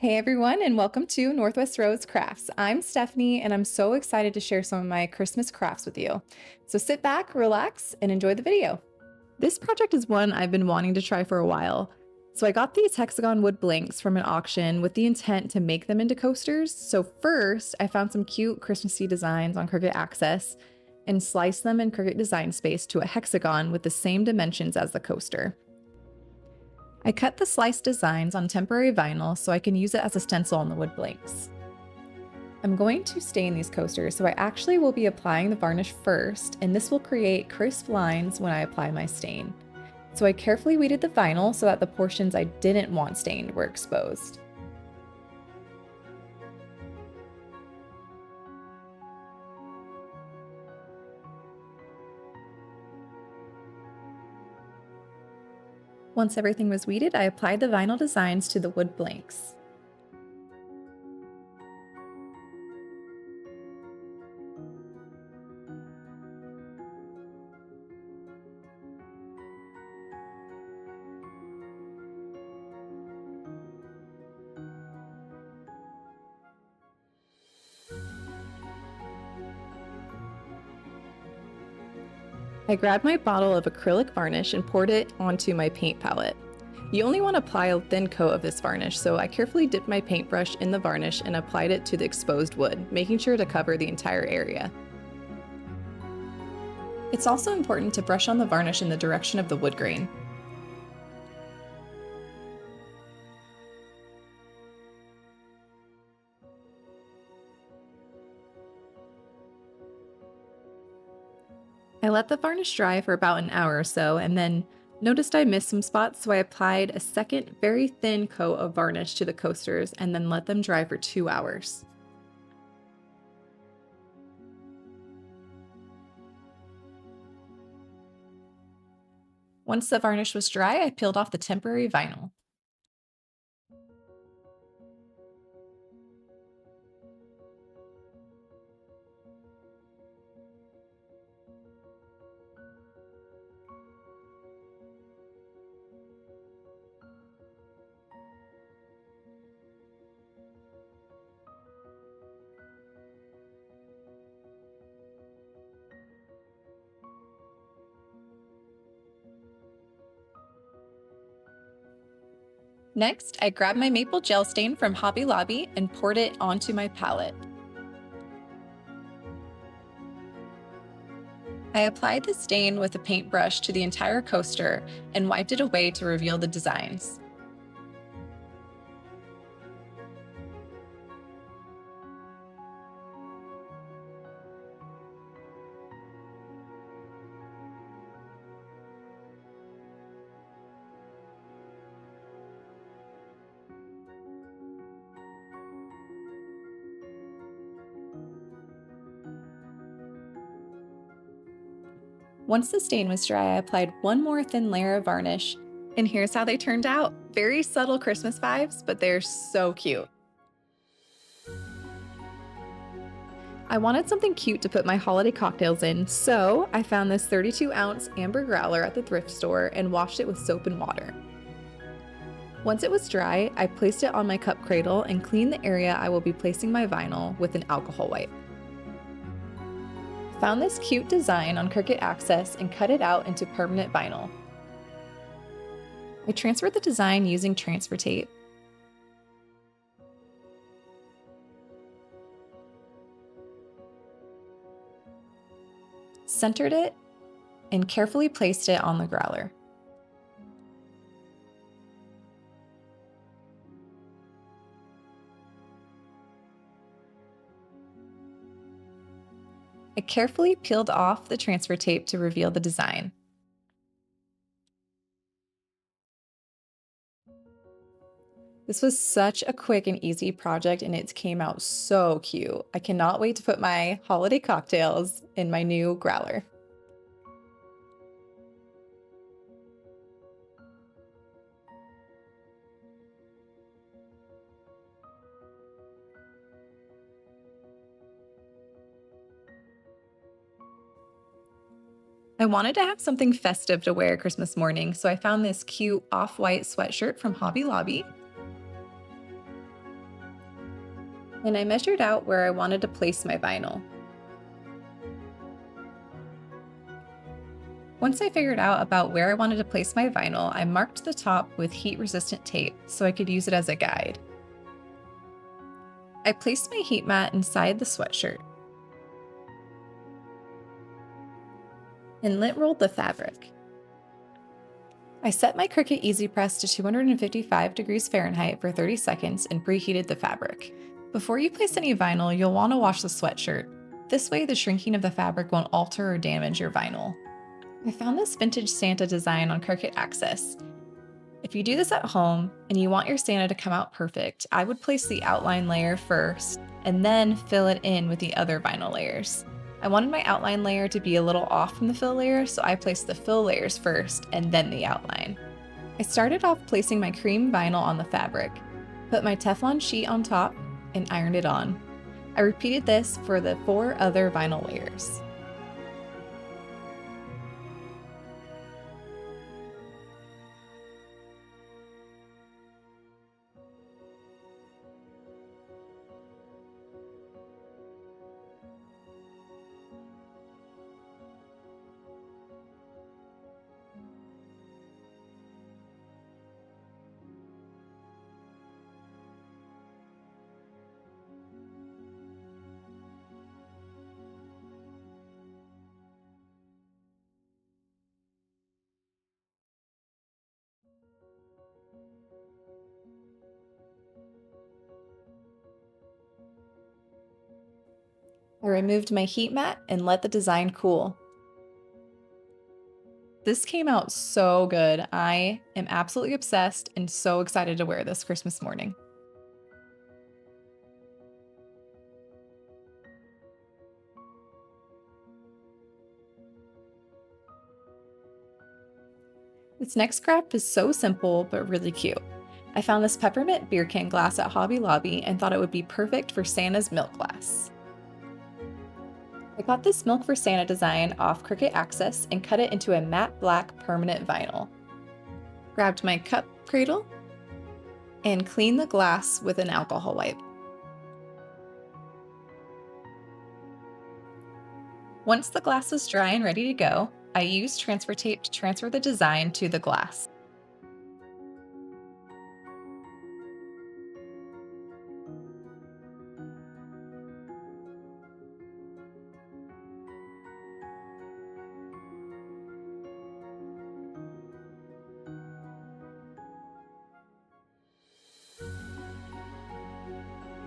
Hey everyone, and welcome to Northwest Rose Crafts. I'm Stephanie, and I'm so excited to share some of my Christmas crafts with you. So sit back, relax, and enjoy the video. This project is one I've been wanting to try for a while. So I got these Hexagon wood blanks from an auction with the intent to make them into coasters. So first, I found some cute Christmassy designs on Cricut Access and sliced them in Cricut Design Space to a hexagon with the same dimensions as the coaster. I cut the sliced designs on temporary vinyl so I can use it as a stencil on the wood blanks. I'm going to stain these coasters, so I actually will be applying the varnish first, and this will create crisp lines when I apply my stain. So I carefully weeded the vinyl so that the portions I didn't want stained were exposed. Once everything was weeded, I applied the vinyl designs to the wood blanks. I grabbed my bottle of acrylic varnish and poured it onto my paint palette. You only want to apply a thin coat of this varnish, so I carefully dipped my paintbrush in the varnish and applied it to the exposed wood, making sure to cover the entire area. It's also important to brush on the varnish in the direction of the wood grain. I let the varnish dry for about an hour or so and then noticed I missed some spots, so I applied a second very thin coat of varnish to the coasters and then let them dry for 2 hours. Once the varnish was dry, I peeled off the temporary vinyl. Next, I grabbed my maple gel stain from Hobby Lobby and poured it onto my palette. I applied the stain with a paintbrush to the entire coaster and wiped it away to reveal the designs. Once the stain was dry, I applied one more thin layer of varnish, and here's how they turned out. Very subtle Christmas vibes, but they're so cute. I wanted something cute to put my holiday cocktails in, so I found this 32-ounce amber growler at the thrift store and washed it with soap and water. Once it was dry, I placed it on my cup cradle and cleaned the area I will be placing my vinyl with an alcohol wipe. Found this cute design on Cricut Access and cut it out into permanent vinyl. I transferred the design using transfer tape. Centered it and carefully placed it on the growler. I carefully peeled off the transfer tape to reveal the design. This was such a quick and easy project, and it came out so cute. I cannot wait to put my holiday cocktails in my new growler. I wanted to have something festive to wear Christmas morning, so I found this cute off-white sweatshirt from Hobby Lobby. and I measured out where I wanted to place my vinyl. Once I figured out about where I wanted to place my vinyl, I marked the top with heat-resistant tape so I could use it as a guide. I placed my heat mat inside the sweatshirt and lint rolled the fabric. I set my Cricut Easy Press to 255 degrees Fahrenheit for 30 seconds and preheated the fabric. Before you place any vinyl, you'll want to wash the sweatshirt. This way, the shrinking of the fabric won't alter or damage your vinyl. I found this vintage Santa design on Cricut Access. If you do this at home and you want your Santa to come out perfect, I would place the outline layer first and then fill it in with the other vinyl layers. I wanted my outline layer to be a little off from the fill layer, so I placed the fill layers first and then the outline. I started off placing my cream vinyl on the fabric, put my Teflon sheet on top, and ironed it on. I repeated this for the 4 other vinyl layers. I removed my heat mat and let the design cool. This came out so good. I am absolutely obsessed and so excited to wear this Christmas morning. This next craft is so simple but really cute. I found this peppermint beer can glass at Hobby Lobby and thought it would be perfect for Santa's milk glass. I got this Milk for Santa design off Cricut Access and cut it into a matte black permanent vinyl. Grabbed my cup cradle and cleaned the glass with an alcohol wipe. Once the glass was dry and ready to go, I used transfer tape to transfer the design to the glass.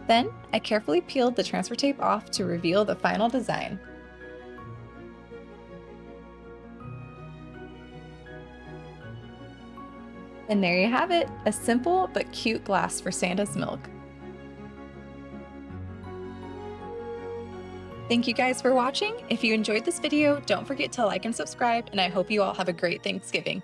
Then, I carefully peeled the transfer tape off to reveal the final design. And there you have it, a simple but cute glass for Santa's milk. Thank you guys for watching. If you enjoyed this video, don't forget to like and subscribe, and I hope you all have a great Thanksgiving.